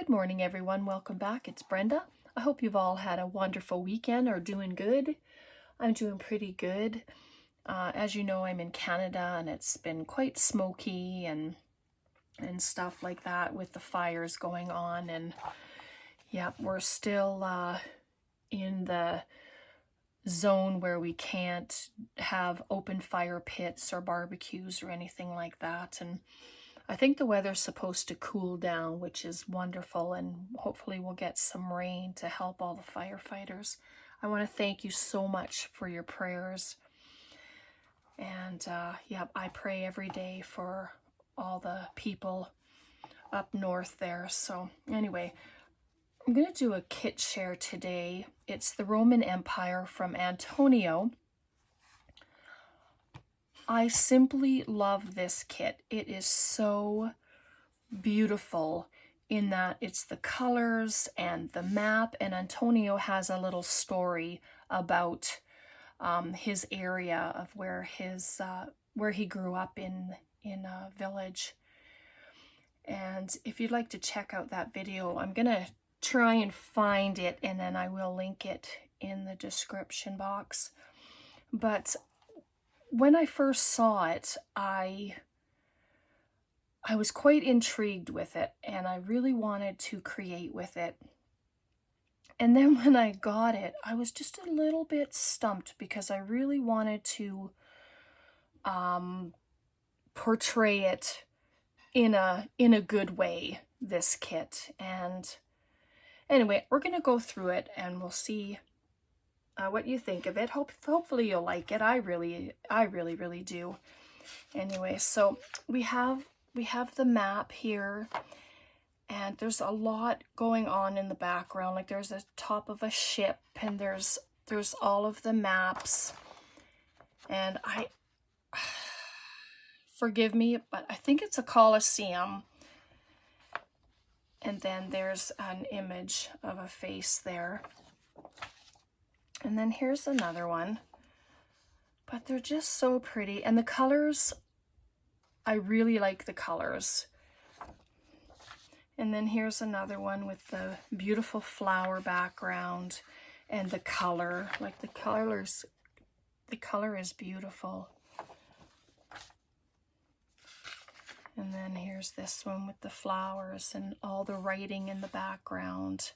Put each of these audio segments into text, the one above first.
Good morning, everyone. Welcome back. It's Brenda. I hope you've all had a wonderful weekend or doing good. I'm doing pretty good. As you know, I'm in Canada and it's been quite smoky and stuff like that with the fires going on. And yeah, we're still in the zone where we can't have open fire pits or barbecues or anything like that. And I think the weather's supposed to cool down, which is wonderful, and hopefully we'll get some rain to help all the firefighters. I want to thank you so much for your prayers. And yeah, I pray every day for all the people up north there. So anyway, I'm going to do a kit share today. It's the Roman Empire from Antonio. I simply love this kit. It is so beautiful in that it's the colors and the map, and Antonio has a little story about his area of where he grew up in a village. And if you'd like to check out that video, I'm gonna try and find it, and then I will link it in the description box. But when I first saw it, I was quite intrigued with it, and I really wanted to create with it. And then when I got it, I was just a little bit stumped because I really wanted to portray it in a good way, this kit. And anyway, we're gonna go through it and we'll see what you think of it. Hopefully you'll like it. I really do. Anyway, so we have the map here, and there's a lot going on in the background. Like there's the top of a ship, and there's all of the maps. And forgive me, but I think it's a Colosseum. And then there's an image of a face there. And then here's another one, but they're just so pretty. And the colors, I really like the colors. And then here's another one with the beautiful flower background and the color, like the color is beautiful. And then here's this one with the flowers and all the writing in the background.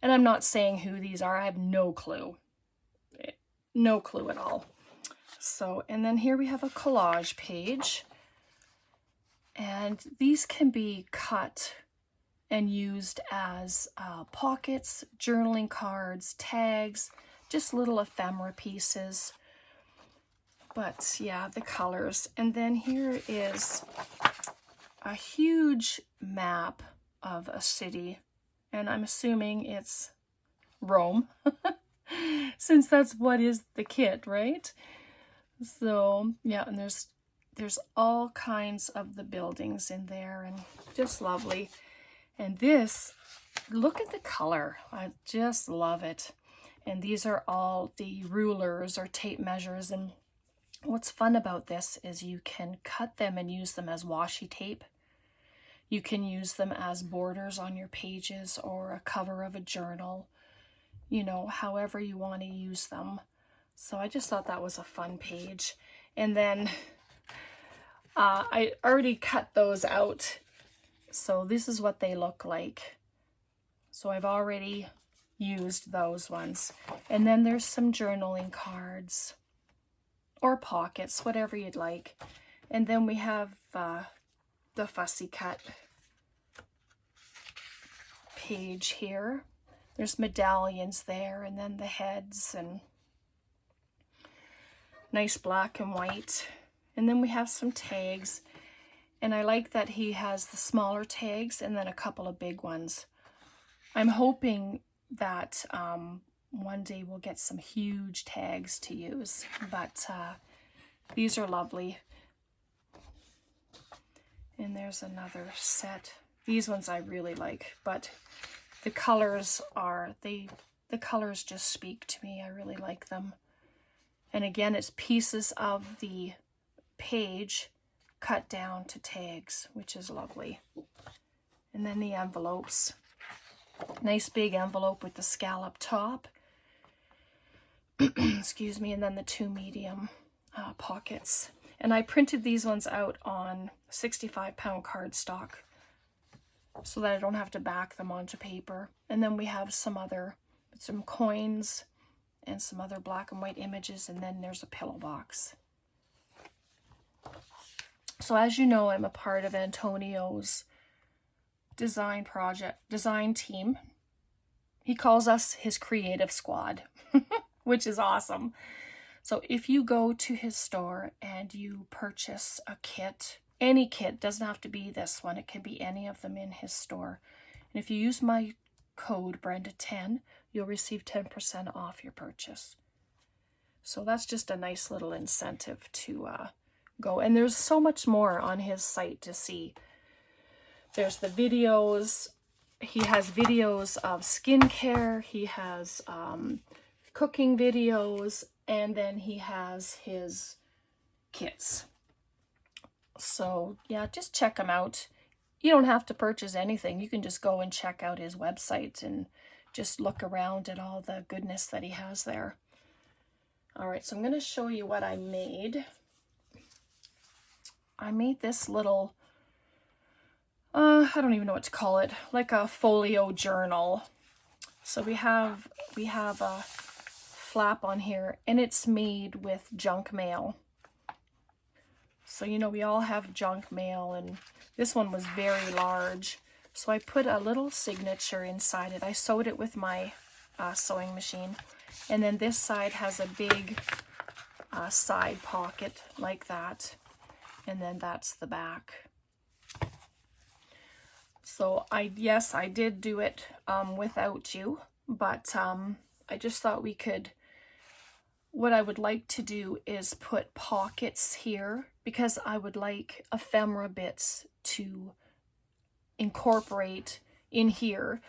And I'm not saying who these are. I have no clue. No clue at all. So, and then here we have a collage page. And these can be cut and used as pockets, journaling cards, tags, just little ephemera pieces. But yeah, the colors. And then here is a huge map of a city. And I'm assuming it's Rome, since that's what is the kit, right? So yeah, and there's all kinds of the buildings in there, and just lovely. And this, look at the color. I just love it. And these are all the rulers or tape measures. And what's fun about this is you can cut them and use them as washi tape. You can use them as borders on your pages or a cover of a journal, you know, however you want to use them. So I just thought that was a fun page. And then I already cut those out. So this is what they look like. So I've already used those ones. And then there's some journaling cards or pockets, whatever you'd like. And then we have the fussy cut page here. There's medallions there, and then the heads, and nice black and white. And then we have some tags, and I like that he has the smaller tags and then a couple of big ones. I'm hoping that one day we'll get some huge tags to use, but these are lovely. And there's another set. These ones I really like, but the colors the colors just speak to me. I really like them. And again, it's pieces of the page cut down to tags, which is lovely. And then the envelopes. Nice big envelope with the scallop top. Excuse me. And then the 2 medium pockets. And I printed these ones out on 65-pound cardstock so that I don't have to back them onto paper. And then we have some coins and some other black and white images, and then there's a pillow box. So as you know, I'm a part of Antonio's design team. He calls us his creative squad, which is awesome. So if you go to his store and you purchase a kit, any kit, doesn't have to be this one, it can be any of them in his store. And if you use my code Brenda10, you'll receive 10% off your purchase. So that's just a nice little incentive to go. And there's so much more on his site to see. There's the videos. He has videos of skincare. He has cooking videos. And then he has his kits. So yeah, just check him out. You don't have to purchase anything. You can just go and check out his website and just look around at all the goodness that he has there. All right, so I'm going to show you what I made. I made this little, I don't even know what to call it, like a folio journal. So we have a flap on here, and it's made with junk mail. So, you know, we all have junk mail, and this one was very large. So I put a little signature inside it. I sewed it with my sewing machine. And then this side has a big side pocket like that. And then that's the back. So yes, I did do it without you, but I just thought we could, what I would like to do is put pockets here, because I would like ephemera bits to incorporate in here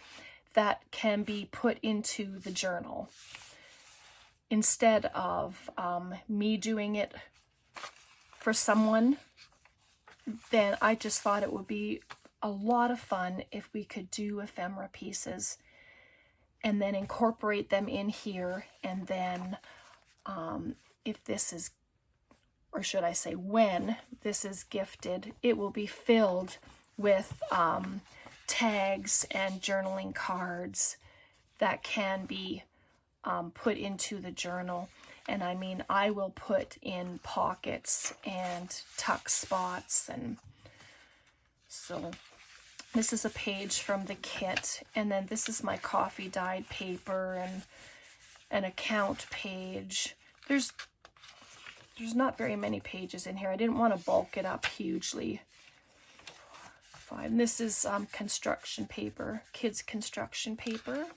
that can be put into the journal. Instead of me doing it for someone, then I just thought it would be a lot of fun if we could do ephemera pieces and then incorporate them in here. And then if this is, or should I say when this is gifted, it will be filled with tags and journaling cards that can be put into the journal. And I mean, I will put in pockets and tuck spots. And so this is a page from the kit. And then this is my coffee dyed paper and an account page. There's not very many pages in here. I didn't want to bulk it up hugely. Fine. This is construction paper, kids construction paper.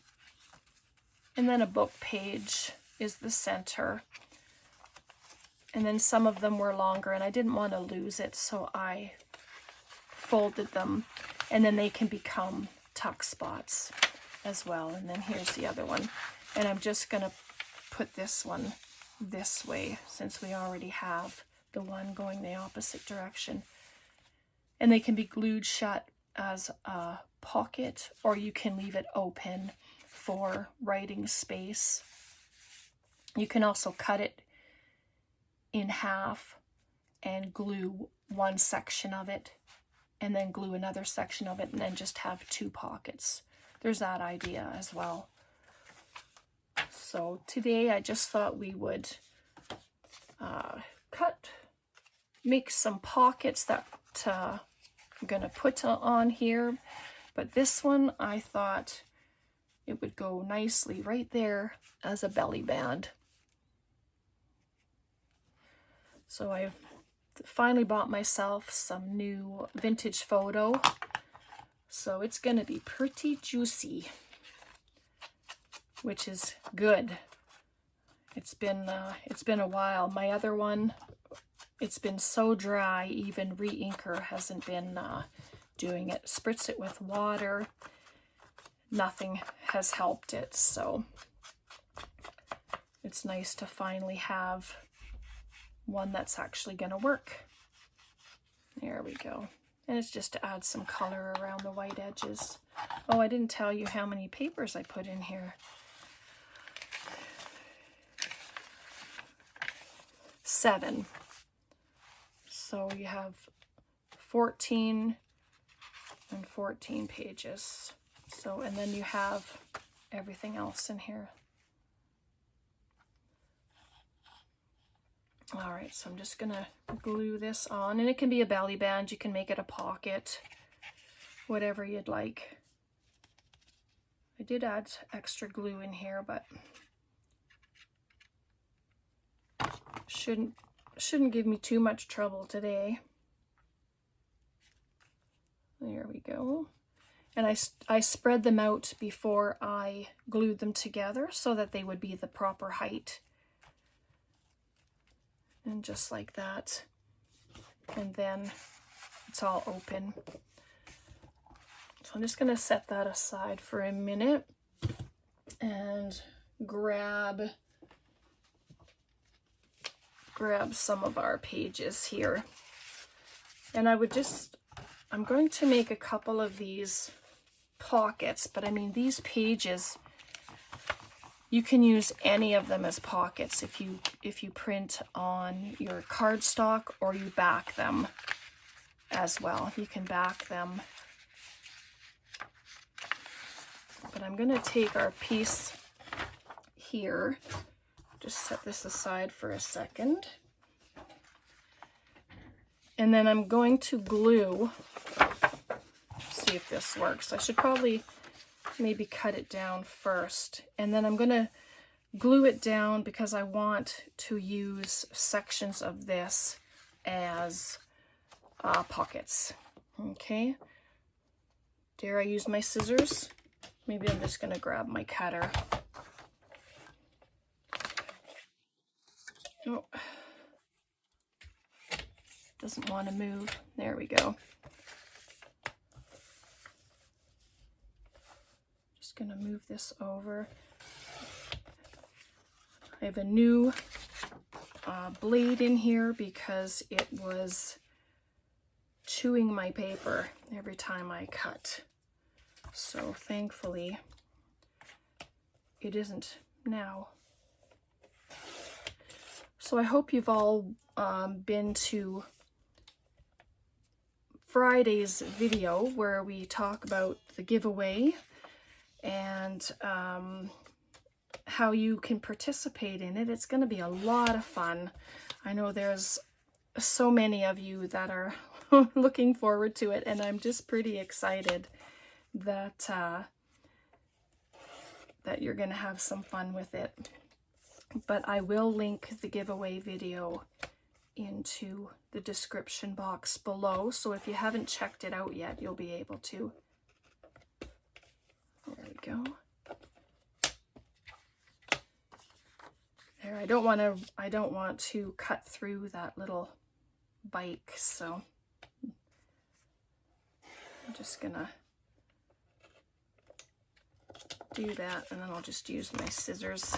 And then a book page is the center. And then some of them were longer, and I didn't want to lose it, so I folded them. And then they can become tuck spots as well. And then here's the other one. And I'm just going to put this one this way, since we already have the one going the opposite direction. And they can be glued shut as a pocket, or you can leave it open for writing space. You can also cut it in half and glue one section of it, and then glue another section of it, and then just have 2 pockets. There's that idea as well. So today I just thought we would make some pockets that I'm going to put on here. But this one, I thought it would go nicely right there as a belly band. So I finally bought myself some new vintage photo. So it's going to be pretty juicy, which is good. It's been a while. My other one, it's been so dry, even re-inker hasn't been doing it. Spritz it with water. Nothing has helped it, so it's nice to finally have one that's actually going to work. There we go. And it's just to add some color around the white edges. Oh, I didn't tell you how many papers I put in here. 7. So you have 14 and 14 pages. So, and then you have everything else in here. All right, so I'm just gonna glue this on, and it can be a belly band, you can make it a pocket, whatever you'd like. I did add extra glue in here, but shouldn't give me too much trouble today. There we go. And I spread them out before I glued them together so that they would be the proper height. And just like that. And then it's all open. So I'm just going to set that aside for a minute and grab some of our pages here. And I'm going to make a couple of these pockets, but I mean, these pages, you can use any of them as pockets if you print on your cardstock, or you back them as well. You can back them. But I'm going to take our piece here, just set this aside for a second. And then I'm going to glue, see if this works. I should probably maybe cut it down first. And then I'm going to glue it down because I want to use sections of this as pockets. Okay. Dare I use my scissors? Maybe I'm just going to grab my cutter. Oh. Doesn't want to move. There we go. Just going to move this over. I have a new blade in here because it was chewing my paper every time I cut. So thankfully it isn't now. So I hope you've all been to Friday's video where we talk about the giveaway and how you can participate in it. It's going to be a lot of fun. I know there's so many of you that are looking forward to it, and I'm just pretty excited that that you're going to have some fun with it. But I will link the giveaway video into the description box below, so if you haven't checked it out yet, you'll be able to. There we go. There, I don't want to cut through that little bike, so I'm just gonna do that, and then I'll just use my scissors.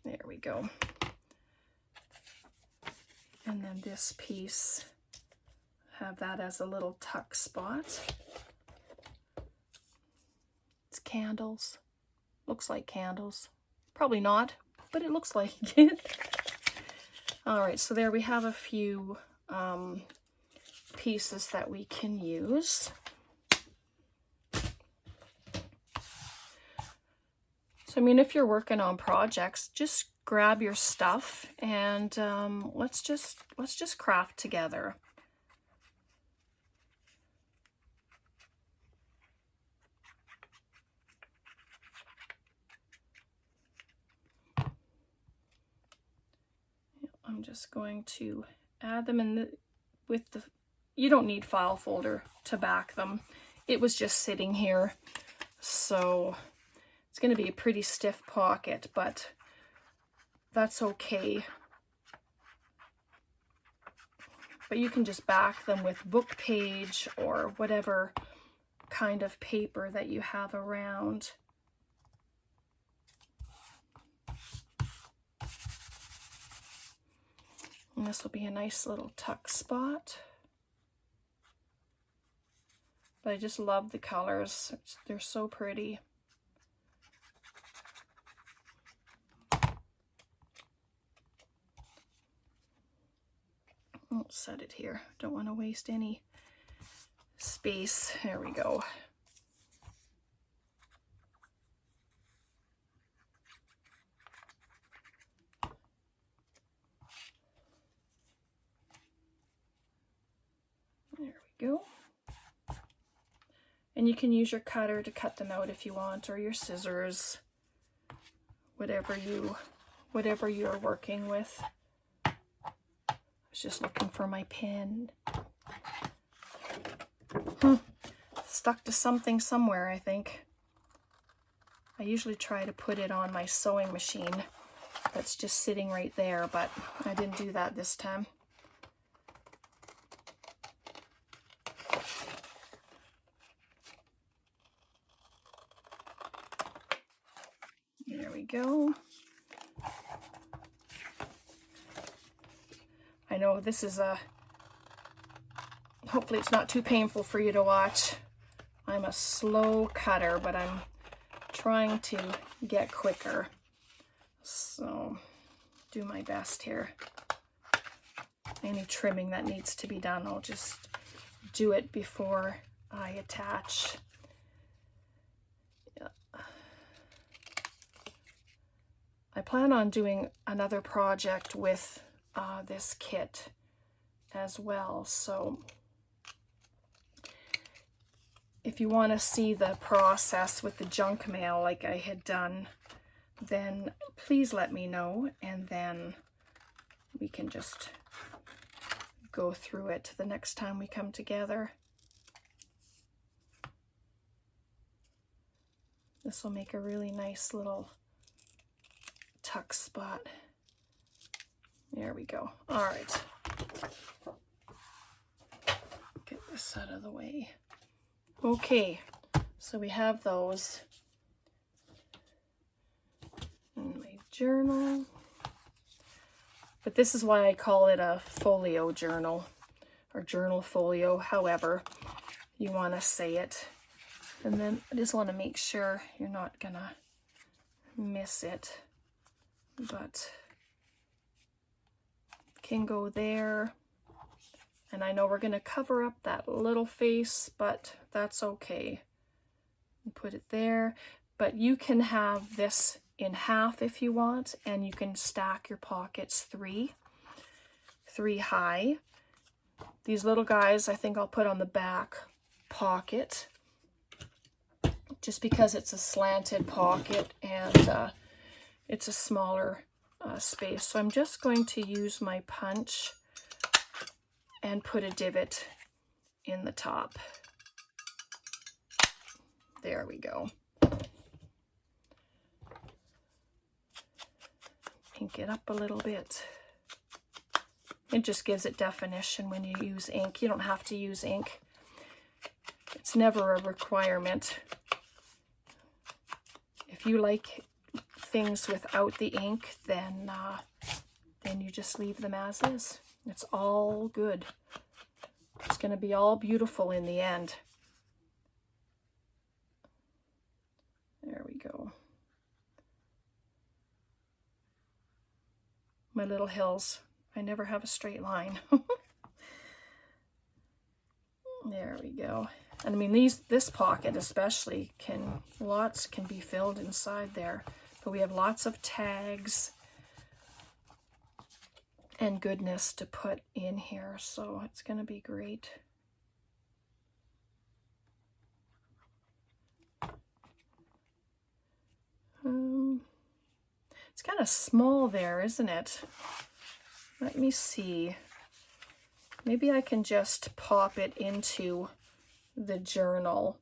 There we go. And then this piece, have that as a little tuck spot. It's candles. Looks like candles. Probably not, but it looks like it. All right, so there we have a few pieces that we can use. So, I mean, if you're working on projects, just grab your stuff and let's just craft together. I'm just going to add them in you don't need file folder to back them. It was just sitting here, so it's going to be a pretty stiff pocket, but that's okay. But you can just back them with book page or whatever kind of paper that you have around. And this will be a nice little tuck spot. But I just love the colors. They're so pretty. I'll set it here. Don't want to waste any space. There we go. There we go. And you can use your cutter to cut them out if you want, or your scissors, whatever you're working with. I was just looking for my pin. Stuck to something somewhere, I think. I usually try to put it on my sewing machine that's just sitting right there, but I didn't do that this time. There we go. I know this is hopefully it's not too painful for you to watch. I'm a slow cutter, but I'm trying to get quicker. So do my best here. Any trimming that needs to be done, I'll just do it before I attach. I plan on doing another project with this kit as well, so if you want to see the process with the junk mail like I had done, then please let me know, and then we can just go through it the next time we come together. This will make a really nice little tuck spot. There we go. All right. Get this out of the way. Okay, so we have those in my journal. But this is why I call it a folio journal, or journal folio, however you want to say it. And then I just want to make sure you're not gonna miss it, but can go there. And I know we're going to cover up that little face, but that's okay. Put it there. But you can have this in half if you want, and you can stack your pockets three high. These little guys I think I'll put on the back pocket, just because it's a slanted pocket and it's a smaller space. So I'm just going to use my punch and put a divot in the top. There we go. Ink it up a little bit. It just gives it definition when you use ink. You don't have to use ink. It's never a requirement. If you like things without the ink, then you just leave them as is. It's all good. It's going to be all beautiful in the end. There we go. My little hills. I never have a straight line. There we go. And I mean, this pocket especially lots can be filled inside there. But we have lots of tags and goodness to put in here, so it's going to be great. It's kind of small there, isn't it? Let me see. Maybe I can just pop it into the journal,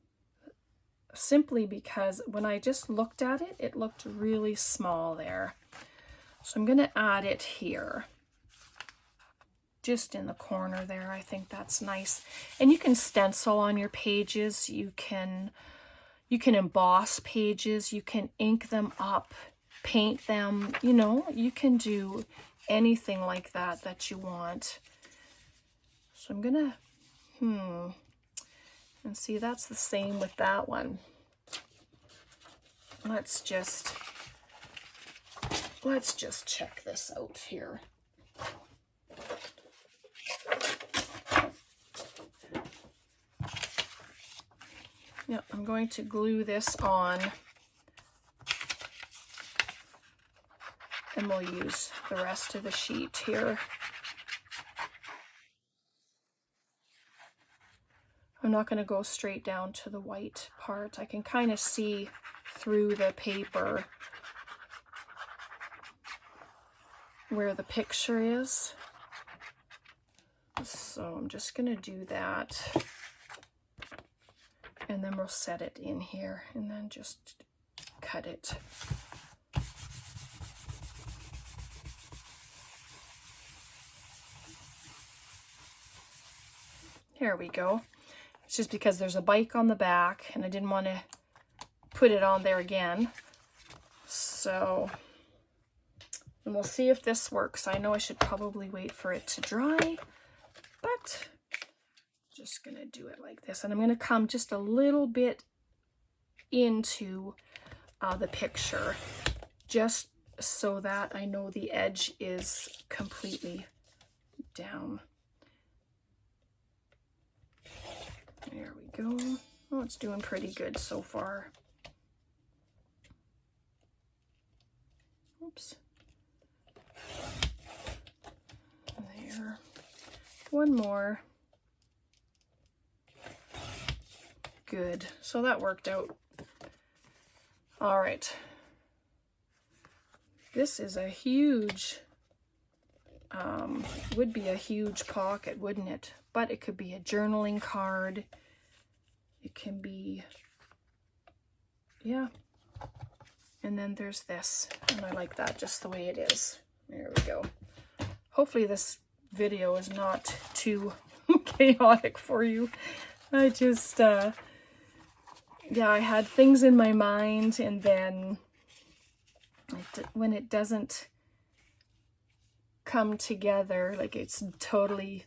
simply because when I just looked at it, it looked really small there. So I'm going to add it here, just in the corner there. I think that's nice. And you can stencil on your pages. You can emboss pages. You can ink them up, paint them. You know, you can do anything like that that you want. So I'm gonna, and see, that's the same with that one. Let's just check this out here. Yeah, I'm going to glue this on, and we'll use the rest of the sheet here. I'm not going to go straight down to the white part. I can kind of see through the paper where the picture is. So I'm just going to do that. And then we'll set it in here and then just cut it. Here we go. It's just because there's a bike on the back and I didn't want to put it on there again. So, and we'll see if this works. I know I should probably wait for it to dry, but just gonna do it like this, and I'm gonna come just a little bit into the picture, just so that I know the edge is completely down. There we go. Oh, it's doing pretty good so far. Oops. There. One more. Good. So that worked out. All right. This is a huge, would be a huge pocket, wouldn't it? But it could be a journaling card. It can be, yeah. And then there's this, and I like that just the way it is. There we go. Hopefully this video is not too chaotic for you. I just, yeah, I had things in my mind, and then when it doesn't come together, like it's totally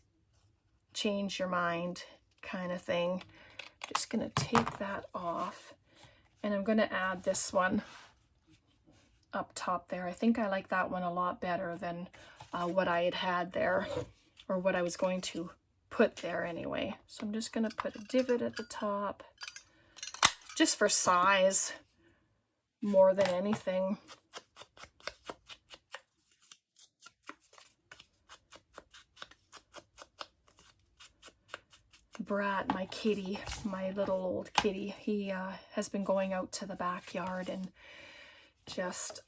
change your mind kind of thing. Just gonna take that off, and I'm gonna add this one up top there. I think I like that one a lot better than what I had there, or what I was going to put there anyway. So I'm just gonna put a divot at the top, just for size more than anything. Brat, my kitty, my little old kitty, he has been going out to the backyard and just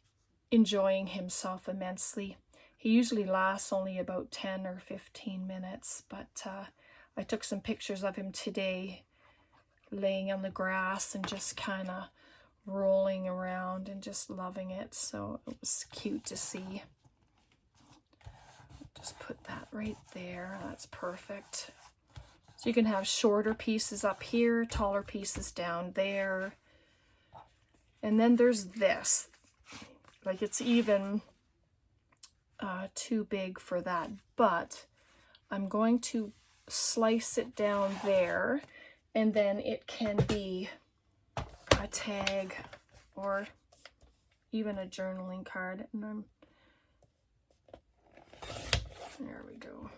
enjoying himself immensely. He usually lasts only about 10 or 15 minutes, but I took some pictures of him today laying on the grass and just kind of rolling around and just loving it. So it was cute to see. Just put that right there. That's perfect. So you can have shorter pieces up here, taller pieces down there. And then there's this. Like it's even too big for that, but I'm going to slice it down there, and then it can be a tag or even a journaling card. And there we go.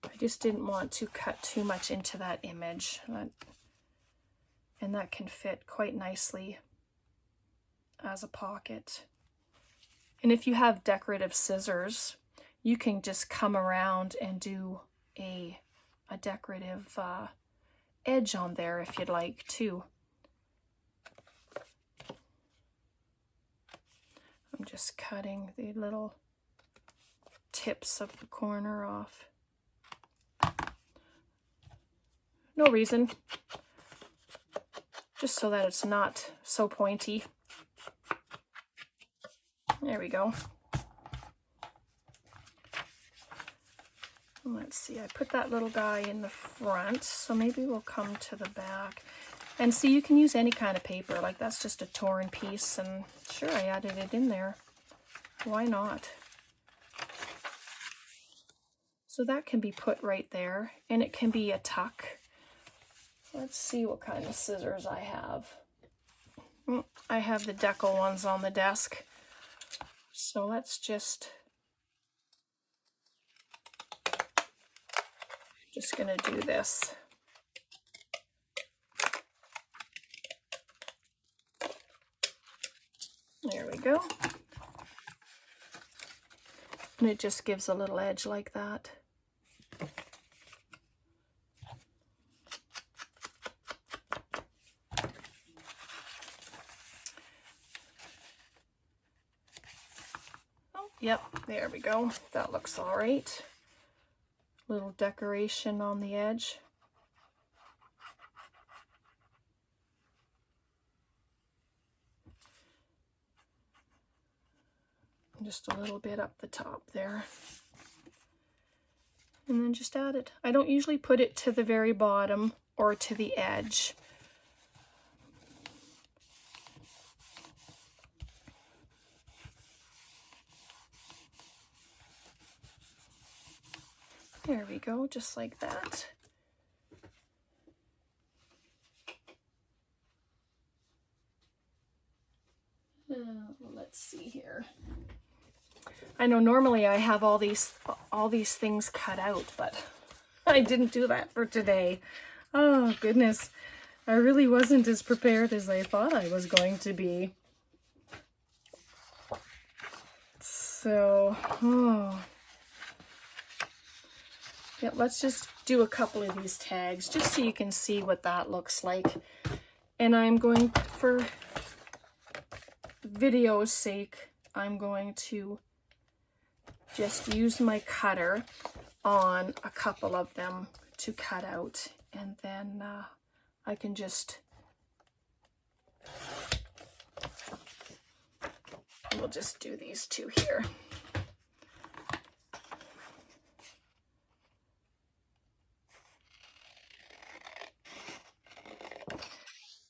I just didn't want to cut too much into that image, and that can fit quite nicely as a pocket. And if you have decorative scissors, you can just come around and do a decorative edge on there if you'd like to. I'm just cutting the little tips of the corner off. No reason, just so that it's not so pointy. There we go. Let's see, I put that little guy in the front, so maybe we'll come to the back. And see, you can use any kind of paper. Like that's just a torn piece, and sure, I added it in there. Why not? So that can be put right there, and it can be a tuck. Let's see what kind of scissors I have. I have the decal ones on the desk. So let's just gonna do this. There we go. And it just gives a little edge like that. Oh, yep, there we go. That looks all right. Little decoration on the edge. Just a little bit up the top there. And then just add it. I don't usually put it to the very bottom or to the edge. There we go, just like that. Let's see here. I know normally I have all these things cut out, but I didn't do that for today. Oh goodness, I really wasn't as prepared as I thought I was going to be. So, yeah, let's just do a couple of these tags just so you can see what that looks like. And I'm going, for video's sake, I'm going to just use my cutter on a couple of them to cut out, and then I can just, we'll just do these two here.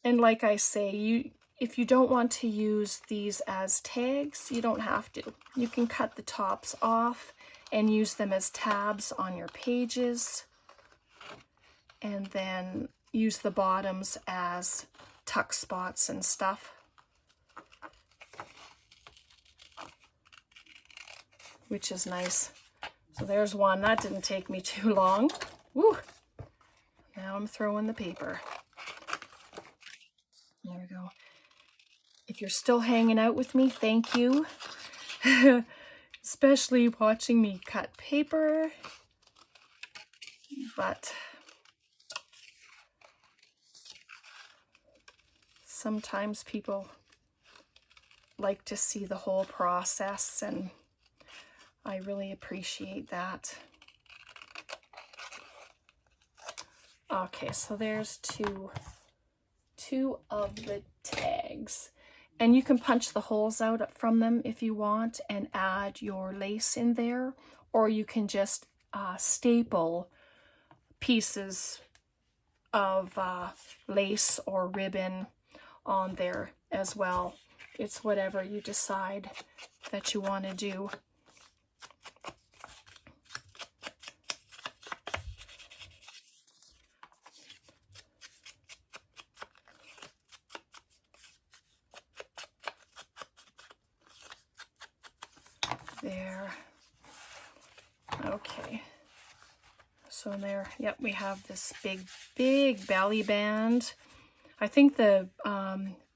And like I say, if you don't want to use these as tags, you don't have to. You can cut the tops off and use them as tabs on your pages, and then use the bottoms as tuck spots and stuff. Which is nice. So there's one. That didn't take me too long. Woo! Now I'm throwing the paper. There we go. If you're still hanging out with me, thank you. Especially watching me cut paper. But sometimes people like to see the whole process, and I really appreciate that. Okay, so there's two of the tags. And you can punch the holes out from them if you want and add your lace in there, or you can just staple pieces of lace or ribbon on there as well. It's whatever you decide that you want to do. There. Okay. So there, yep, we have this big belly band. I think the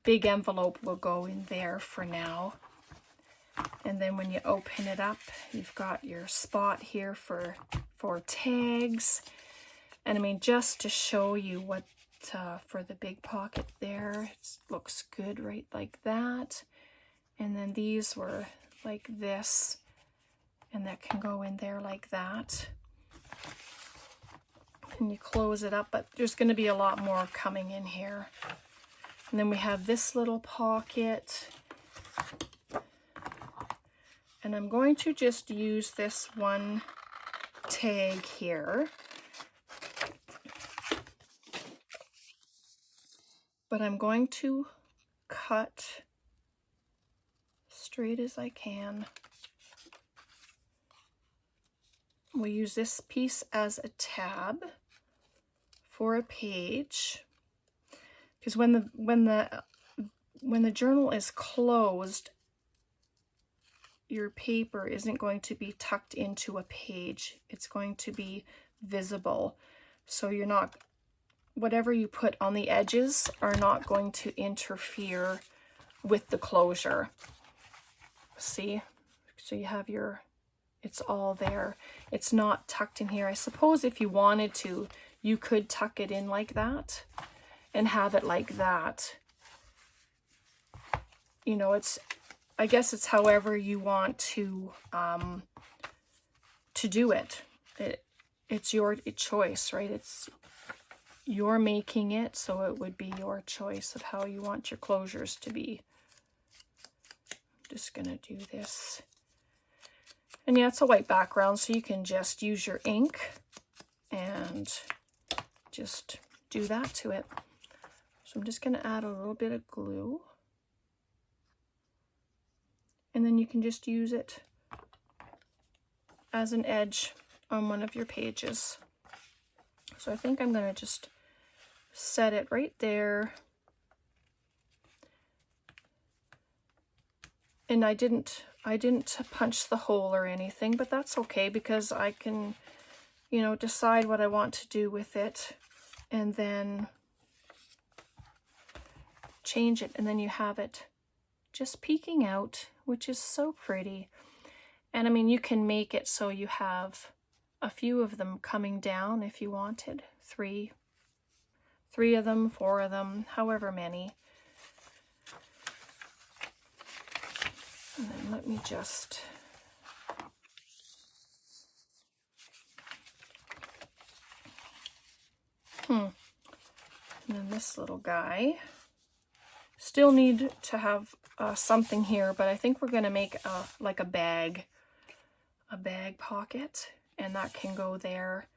big envelope will go in there for now. And then when you open it up, you've got your spot here for tags. And I mean, just to show you what, for the big pocket there, it looks good right like that. And then these were like this, and that can go in there like that. And you close it up, but there's going to be a lot more coming in here. And then we have this little pocket. And I'm going to just use this one tag here. but I'm going to cut straight as I can. We'll use this piece as a tab for a page, because when the journal is closed, your paper isn't going to be tucked into a page. It's going to be visible. So you're not, whatever you put on the edges are not going to interfere with the closure. See? So you have your, it's all there. It's not tucked in here. I suppose if you wanted to, you could tuck it in like that and have it like that. You know, it's, I guess it's however you want to do it. It's your choice, right? You're making it, so it would be your choice of how you want your closures to be. I'm just gonna do this. And yeah, it's a white background, so you can just use your ink and just do that to it. So I'm just gonna add a little bit of glue. And then you can just use it as an edge on one of your pages. So I think I'm going to just set it right there. And I didn't punch the hole or anything, but that's okay, because I can, you know, decide what I want to do with it and then change it, and then you have it just peeking out, which is so pretty. And I mean, you can make it so you have a few of them coming down if you wanted. Three of them, 4 of them, however many. And then let me just and then this little guy. Still need to have something here, but I think we're going to make like a bag pocket, and that can go there.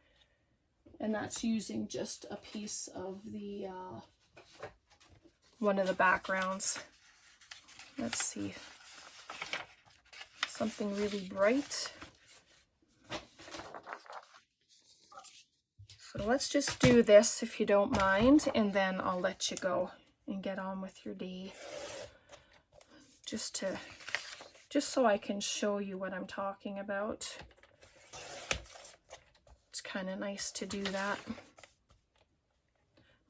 And that's using just a piece of the one of the backgrounds. Let's see, something really bright. So let's just do this, if you don't mind, and then I'll let you go and get on with your day. Just so I can show you what I'm talking about. It's kind of nice to do that.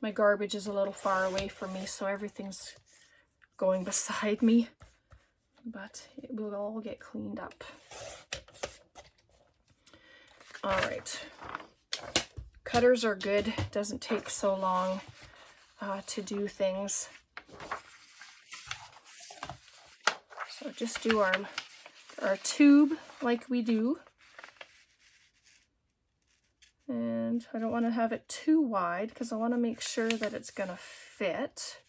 My garbage is a little far away from me, so everything's going beside me, but it will all get cleaned up. All right. Cutters are good. It doesn't take so long to do things. So just do our tube like we do. And I don't want to have it too wide because I want to make sure that it's going to fit.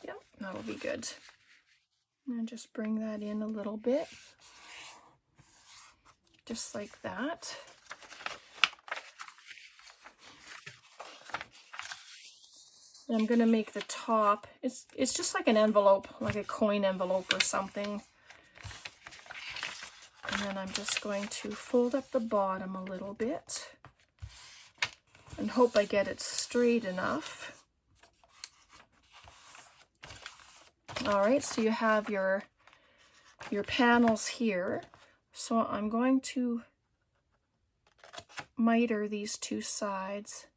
Yep, that'll be good. And just bring that in a little bit. Just like that. And I'm going to make the top, it's just like an envelope, like a coin envelope or something. And then I'm just going to fold up the bottom a little bit and hope I get it straight enough. All right, so you have your panels here. So I'm going to miter these 2 sides,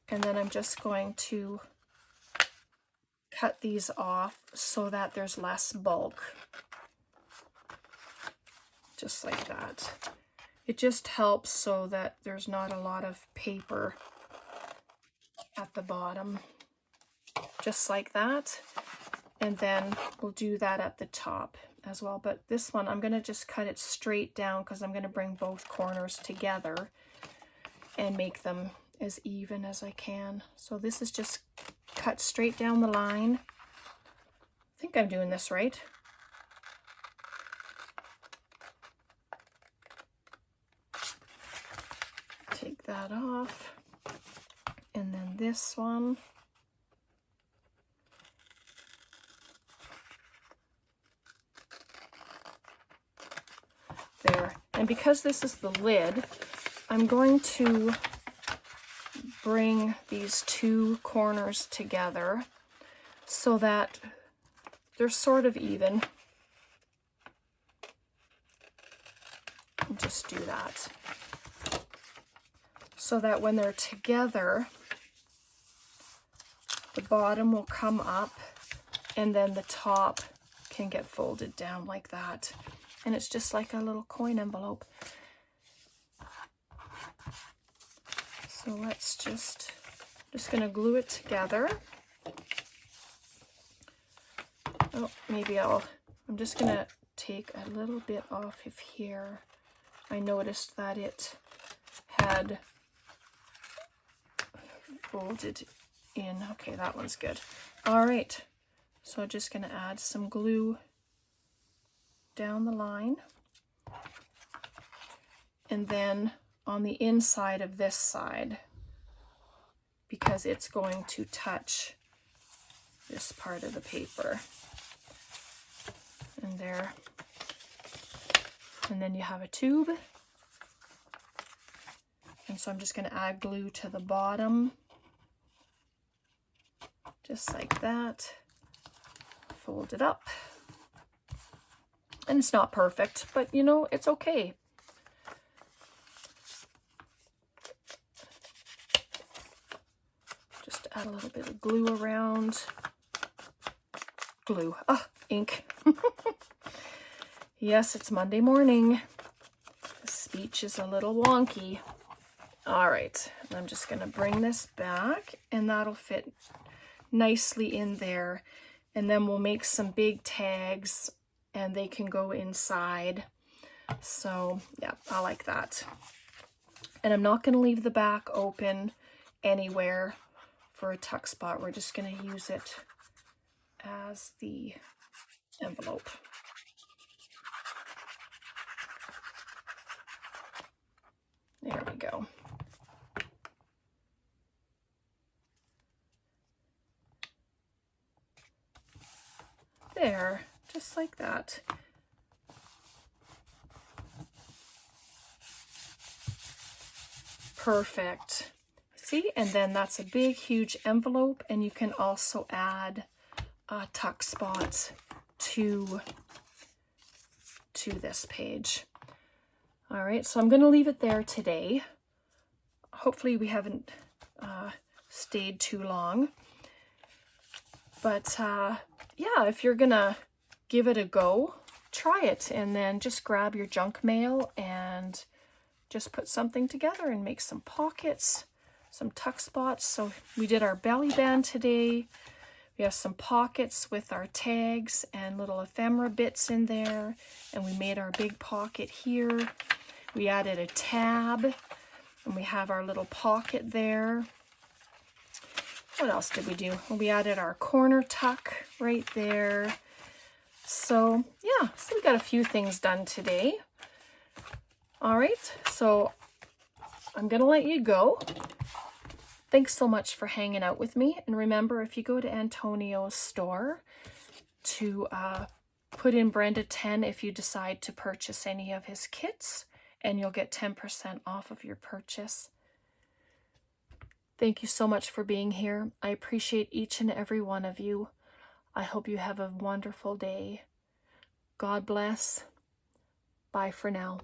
and then I'm just going to cut these off so that there's less bulk. Just like that. It just helps so that there's not a lot of paper at the bottom. Just like that. And then we'll do that at the top as well. But this one, I'm going to just cut it straight down because I'm going to bring both corners together and make them as even as I can. So this is just cut straight down the line. I think I'm doing this right. Take that off. And then this one. There. And because this is the lid, I'm going to bring these two corners together so that they're sort of even. And just do that. So that when they're together, the bottom will come up and then the top can get folded down like that. And it's just like a little coin envelope. So let's just gonna glue it together. Oh, maybe I'm just gonna take a little bit off of here. I noticed that it had folded in. Okay, that one's good. All right, so just gonna add some glue down the line. And then on the inside of this side, because it's going to touch this part of the paper. And there. And then you have a tube. And so I'm just going to add glue to the bottom. Just like that. Fold it up. And it's not perfect, but you know, it's okay. Just add a little bit of glue around. Glue. Ah, ink. Yes, it's Monday morning. The speech is a little wonky. All right, I'm just going to bring this back and that'll fit nicely in there. And then we'll make some big tags and they can go inside. So yeah, I like that. And I'm not going to leave the back open anywhere for a tuck spot. We're just going to use it as the envelope. There we go. There, just like that. Perfect. See, and then that's a big, huge envelope, and you can also add tuck spots to this page. All right, so I'm going to leave it there today. Hopefully we haven't stayed too long. But yeah, if you're going to give it a go, try it. And then just grab your junk mail and just put something together and make some pockets, some tuck spots. So we did our belly band today. We have some pockets with our tags and little ephemera bits in there. And we made our big pocket here. We added a tab and we have our little pocket there. What else did we do? Well, we added our corner tuck right there. So yeah, so we got a few things done today. All right, so I'm gonna let you go. Thanks so much for hanging out with me. And remember, if you go to Antonio's store, to put in Brenda 10 if you decide to purchase any of his kits, and you'll get 10% off of your purchase. Thank you so much for being here. I appreciate each and every one of you. I hope you have a wonderful day. God bless. Bye for now.